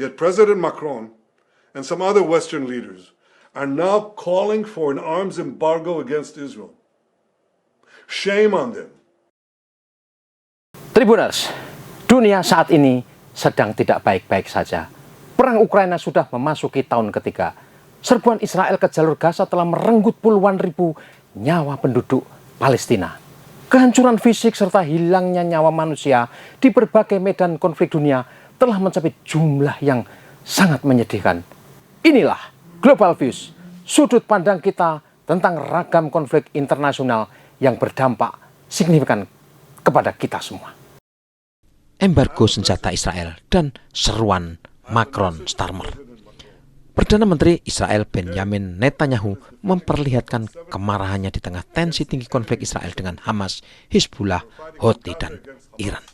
Yet President Macron and some other Western leaders are now calling for an arms embargo against Israel. Shame on them. Tribuners, dunia saat ini sedang tidak baik-baik saja. Perang Ukraina sudah memasuki tahun ketiga. Serbuan Israel ke jalur Gaza telah merenggut puluhan ribu nyawa penduduk Palestina. Kehancuran fisik serta hilangnya nyawa manusia di berbagai medan konflik dunia telah mencapai jumlah yang sangat menyedihkan. Inilah Global Views, sudut pandang kita tentang ragam konflik internasional yang berdampak signifikan kepada kita semua. Embargo senjata Israel dan seruan Macron-Starmer. Perdana Menteri Israel Benjamin Netanyahu memperlihatkan kemarahannya di tengah tensi tinggi konflik Israel dengan Hamas, Hizbullah, Houthi, dan Iran.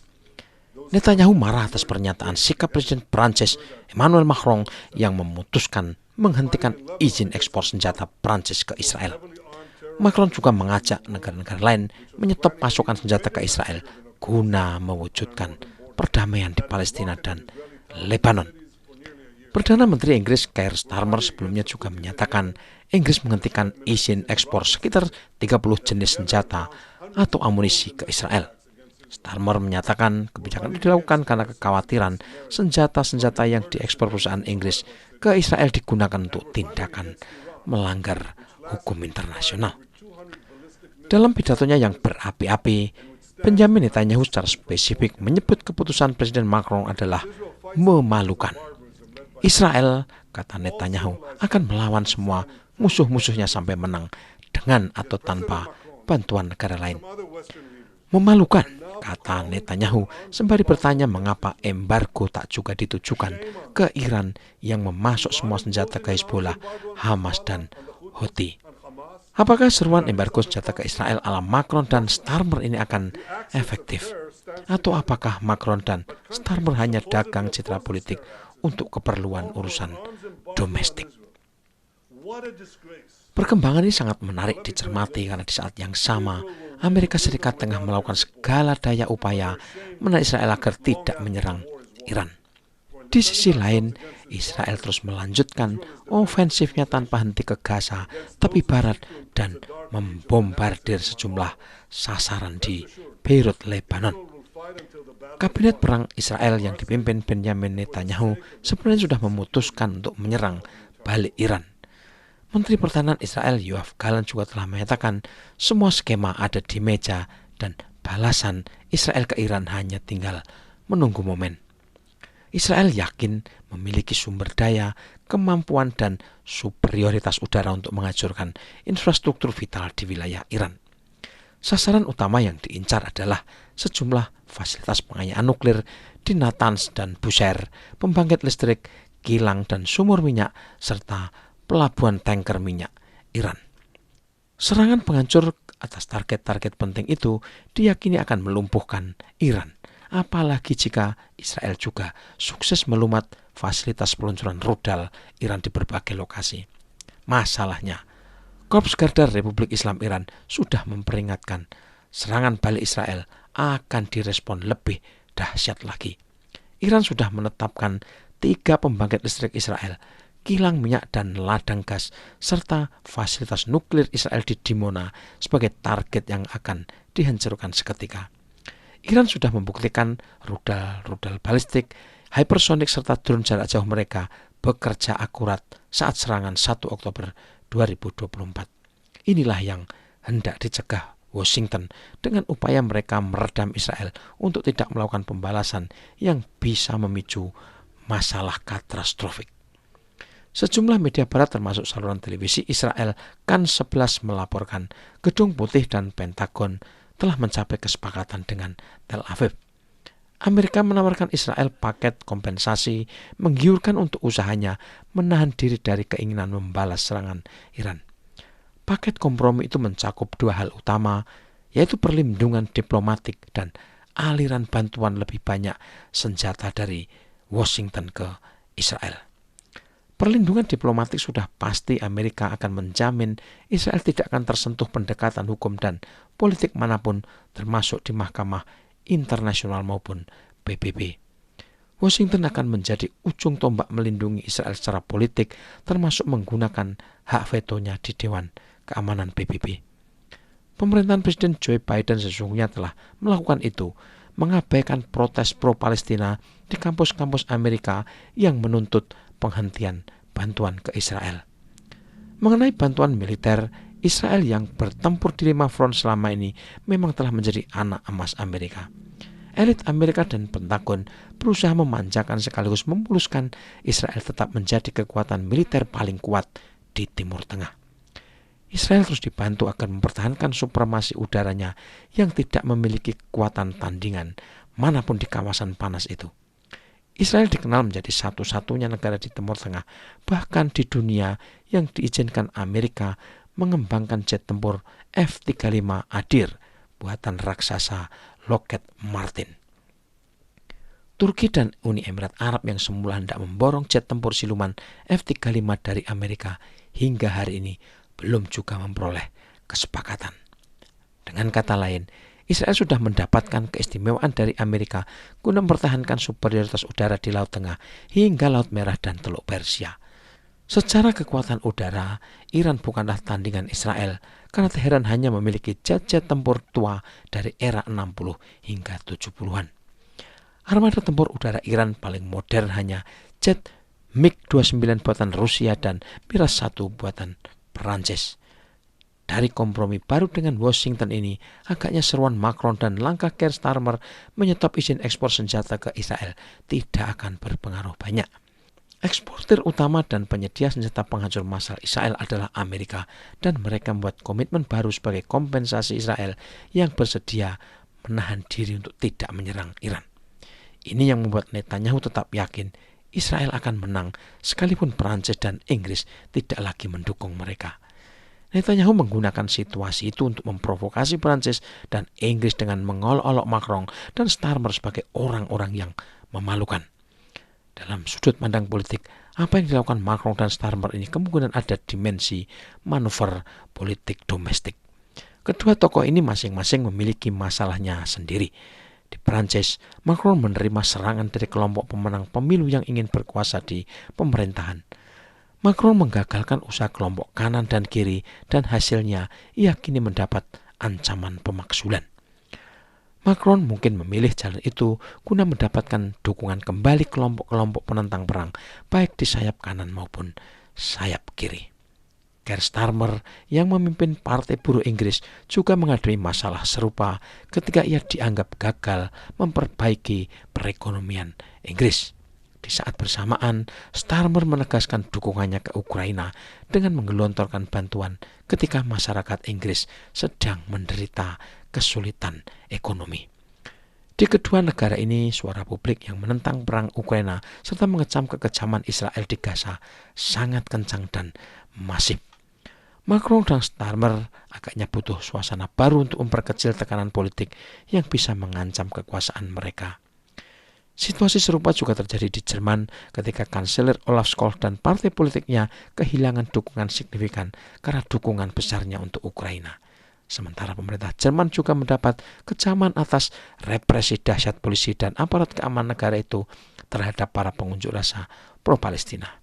Netanyahu marah atas pernyataan sikap Presiden Prancis Emmanuel Macron yang memutuskan menghentikan izin ekspor senjata Prancis ke Israel. Macron juga mengajak negara-negara lain menyetop pasokan senjata ke Israel guna mewujudkan perdamaian di Palestina dan Lebanon. Perdana Menteri Inggris Keir Starmer sebelumnya juga menyatakan Inggris menghentikan izin ekspor sekitar 30 jenis senjata atau amunisi ke Israel. Starmer menyatakan kebijakan itu dilakukan karena kekhawatiran senjata-senjata yang diekspor perusahaan Inggris ke Israel digunakan untuk tindakan melanggar hukum internasional. Dalam pidatonya yang berapi-api, Benjamin Netanyahu secara spesifik menyebut keputusan Presiden Macron adalah memalukan. Israel, kata Netanyahu, akan melawan semua musuh-musuhnya sampai menang dengan atau tanpa bantuan negara lain. Memalukan, kata Netanyahu, sembari bertanya mengapa embargo tak juga ditujukan ke Iran yang memasok semua senjata ke Hizbullah, Hamas, dan Houthi. Apakah seruan embargo senjata ke Israel ala Macron dan Starmer ini akan efektif? Atau apakah Macron dan Starmer hanya dagang citra politik untuk keperluan urusan domestik? Perkembangan ini sangat menarik dicermati karena di saat yang sama Amerika Serikat tengah melakukan segala daya upaya menarik Israel agar tidak menyerang Iran. Di sisi lain, Israel terus melanjutkan ofensifnya tanpa henti ke Gaza, tepi barat, dan membombardir sejumlah sasaran di Beirut, Lebanon. Kabinet Perang Israel yang dipimpin Benjamin Netanyahu sebenarnya sudah memutuskan untuk menyerang balik Iran. Menteri Pertahanan Israel Yoav Gallant juga telah menyatakan semua skema ada di meja dan balasan Israel ke Iran hanya tinggal menunggu momen. Israel yakin memiliki sumber daya, kemampuan, dan superioritas udara untuk menghancurkan infrastruktur vital di wilayah Iran. Sasaran utama yang diincar adalah sejumlah fasilitas pengayaan nuklir di Natanz dan Bushehr, pembangkit listrik, kilang dan sumur minyak, serta pelabuhan tanker minyak Iran. Serangan penghancur atas target-target penting itu diyakini akan melumpuhkan Iran. Apalagi jika Israel juga sukses melumat fasilitas peluncuran rudal Iran di berbagai lokasi. Masalahnya, Korps Garda Republik Islam Iran sudah memperingatkan serangan balik Israel akan direspon lebih dahsyat lagi. Iran sudah menetapkan 3 pembangkit listrik Israel, kilang minyak dan ladang gas, serta fasilitas nuklir Israel di Dimona sebagai target yang akan dihancurkan seketika. Iran sudah membuktikan rudal balistik, hypersonik serta drone jarak jauh mereka bekerja akurat saat serangan 1 Oktober 2024. Inilah yang hendak dicegah Washington dengan upaya mereka meredam Israel untuk tidak melakukan pembalasan yang bisa memicu masalah katastrofik. Sejumlah media barat termasuk saluran televisi Israel Kan 11 melaporkan Gedung Putih dan Pentagon telah mencapai kesepakatan dengan Tel Aviv. Amerika menawarkan Israel paket kompensasi menggiurkan untuk usahanya menahan diri dari keinginan membalas serangan Iran. Paket kompromi itu mencakup 2 hal utama, yaitu perlindungan diplomatik dan aliran bantuan lebih banyak senjata dari Washington ke Israel. Perlindungan diplomatik sudah pasti Amerika akan menjamin Israel tidak akan tersentuh pendekatan hukum dan politik manapun termasuk di Mahkamah Internasional maupun PBB. Washington akan menjadi ujung tombak melindungi Israel secara politik, termasuk menggunakan hak vetonya di Dewan Keamanan PBB. Pemerintahan Presiden Joe Biden sesungguhnya telah melakukan itu, mengabaikan protes pro-Palestina di kampus-kampus Amerika yang menuntut penghentian bantuan ke Israel. Mengenai bantuan militer, Israel yang bertempur di 5 front selama ini memang telah menjadi anak emas Amerika. Elit Amerika dan Pentagon berusaha memanjakan sekaligus memuluskan Israel tetap menjadi kekuatan militer paling kuat di Timur Tengah. Israel terus dibantu agar mempertahankan supremasi udaranya yang tidak memiliki kekuatan tandingan manapun di kawasan panas itu. Israel dikenal menjadi satu-satunya negara di Timur Tengah, bahkan di dunia, yang diizinkan Amerika mengembangkan jet tempur F-35 Adir buatan raksasa Lockheed Martin. Turki dan Uni Emirat Arab yang semula hendak memborong jet tempur siluman F-35 dari Amerika hingga hari ini belum juga memperoleh kesepakatan. Dengan kata lain, Israel sudah mendapatkan keistimewaan dari Amerika guna mempertahankan superioritas udara di Laut Tengah hingga Laut Merah dan Teluk Persia. Secara kekuatan udara, Iran bukanlah tandingan Israel karena Teheran hanya memiliki jet-jet tempur tua dari era 60 hingga 70-an. Armada tempur udara Iran paling modern hanya jet MiG-29 buatan Rusia dan Mirage 1 buatan Perancis. Dari kompromi baru dengan Washington ini, agaknya seruan Macron dan langkah Keir Starmer menyetop izin ekspor senjata ke Israel tidak akan berpengaruh banyak. Eksportir utama dan penyedia senjata penghancur massal Israel adalah Amerika, dan mereka membuat komitmen baru sebagai kompensasi Israel yang bersedia menahan diri untuk tidak menyerang Iran. Ini yang membuat Netanyahu tetap yakin Israel akan menang sekalipun Perancis dan Inggris tidak lagi mendukung mereka. Netanyahu menggunakan situasi itu untuk memprovokasi Perancis dan Inggris dengan mengolok-olok Macron dan Starmer sebagai orang-orang yang memalukan. Dalam sudut pandang politik, apa yang dilakukan Macron dan Starmer ini kemungkinan ada dimensi manuver politik domestik. Kedua tokoh ini masing-masing memiliki masalahnya sendiri. Di Perancis, Macron menerima serangan dari kelompok pemenang pemilu yang ingin berkuasa di pemerintahan. Macron menggagalkan usaha kelompok kanan dan kiri, dan hasilnya ia kini mendapat ancaman pemaksulan. Macron mungkin memilih jalan itu guna mendapatkan dukungan kembali kelompok-kelompok penentang perang, baik di sayap kanan maupun sayap kiri. Keir Starmer yang memimpin Partai Buruh Inggris juga menghadapi masalah serupa ketika ia dianggap gagal memperbaiki perekonomian Inggris. Di saat bersamaan, Starmer menegaskan dukungannya ke Ukraina dengan menggelontorkan bantuan ketika masyarakat Inggris sedang menderita kesulitan ekonomi. Di kedua negara ini, suara publik yang menentang perang Ukraina serta mengecam kekejaman Israel di Gaza sangat kencang dan masif. Macron dan Starmer agaknya butuh suasana baru untuk memperkecil tekanan politik yang bisa mengancam kekuasaan mereka. Situasi serupa juga terjadi di Jerman ketika Kanselir Olaf Scholz dan partai politiknya kehilangan dukungan signifikan karena dukungan besarnya untuk Ukraina. Sementara pemerintah Jerman juga mendapat kecaman atas represi dahsyat polisi dan aparat keamanan negara itu terhadap para pengunjuk rasa pro-Palestina.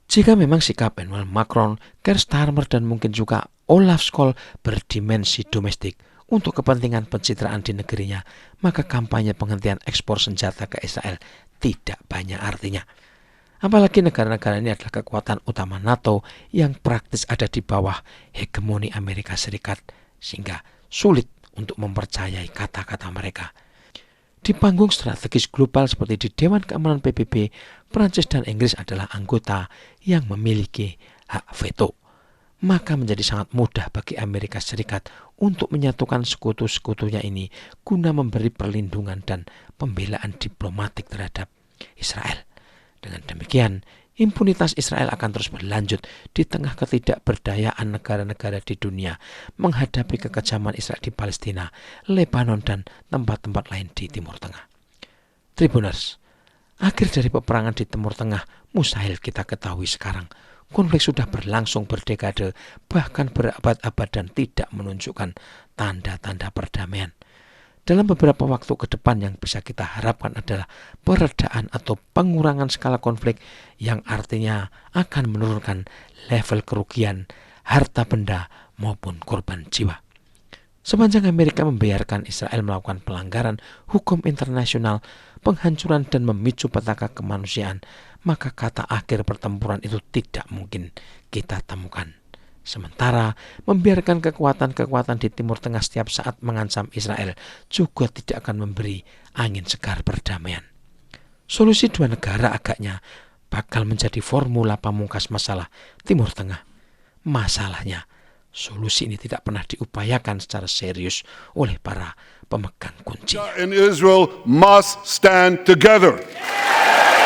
Jika memang sikap Emmanuel Macron, Keir Starmer dan mungkin juga Olaf Scholz berdimensi domestik untuk kepentingan pencitraan di negerinya, maka kampanye penghentian ekspor senjata ke Israel tidak banyak artinya. Apalagi negara-negara ini adalah kekuatan utama NATO yang praktis ada di bawah hegemoni Amerika Serikat, sehingga sulit untuk mempercayai kata-kata mereka. Di panggung strategis global seperti di Dewan Keamanan PBB, Prancis dan Inggris adalah anggota yang memiliki hak veto. Maka menjadi sangat mudah bagi Amerika Serikat untuk menyatukan sekutu-sekutunya ini guna memberi perlindungan dan pembelaan diplomatik terhadap Israel. Dengan demikian, impunitas Israel akan terus berlanjut di tengah ketidakberdayaan negara-negara di dunia menghadapi kekejaman Israel di Palestina, Lebanon, dan tempat-tempat lain di Timur Tengah. Tribuners, akhir dari peperangan di Timur Tengah mustahil kita ketahui sekarang. Konflik sudah berlangsung berdekade, bahkan berabad-abad dan tidak menunjukkan tanda-tanda perdamaian. Dalam beberapa waktu ke depan yang bisa kita harapkan adalah peredaan atau pengurangan skala konflik yang artinya akan menurunkan level kerugian harta benda maupun korban jiwa. Sepanjang Amerika membiarkan Israel melakukan pelanggaran hukum internasional, penghancuran dan memicu petaka kemanusiaan, maka kata akhir pertempuran itu tidak mungkin kita temukan. Sementara membiarkan kekuatan-kekuatan di Timur Tengah setiap saat mengancam Israel juga tidak akan memberi angin segar perdamaian. Solusi dua negara agaknya bakal menjadi formula pamungkas masalah Timur Tengah. Masalahnya, solusi ini tidak pernah diupayakan secara serius oleh para pemegang kunci. In Israel must stand together.